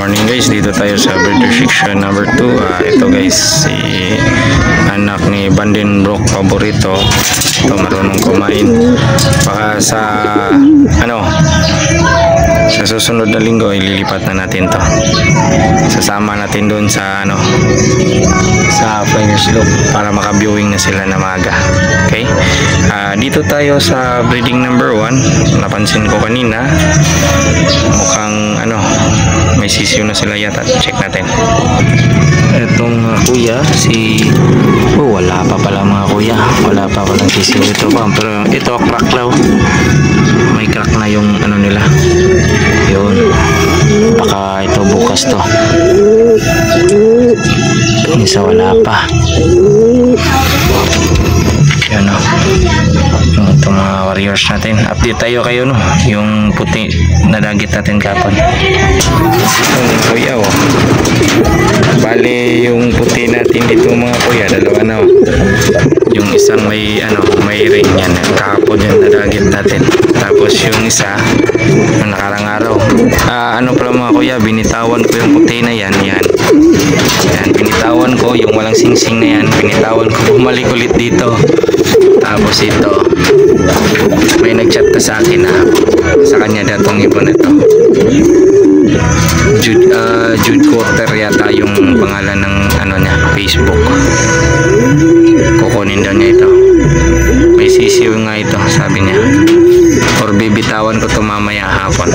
morning guys, dito tayo sa breeder section number 2. Ito guys, si anak ni Vandenbroek Paborito. Ito marunong kumain. Baka sa sa susunod na linggo ililipat na natin to. Sasama natin doon sa sa Flyers Loop para maka-viewing na sila na maaga. Okay? Dito tayo sa breeding number 1. Napansin ko kanina mukhang may sisiyo na sila yata. Check natin. Itong kuya wala pa pala mga kuya, wala pa palang sisiyo ito pa, pero ito crack daw, may crack na yung nila yun, baka ito bukas to. Isa wala pa yun ito mga warriors natin. Update tayo kayo yung puti na dagit natin kapon. Ito kuya bali yung puti natin dito mga kuya, dalawa na yung isang may ring yan kahapon yung nadagit natin, tapos yung isa nakarang araw pala mga kuya, binitawan ko yung puti na yan, binitawan ko yung walang singsing na yan, binitawan ko bumalik ulit dito. Tapos ito may nagchat na sa akin sa kanya datong ibon ito, Jude Quarter yata yung pangalan ng niya, Facebook. Kukunin daw niya ito, may sisiw nga ito sabi niya, or bibitawan ko ito mamaya hapon.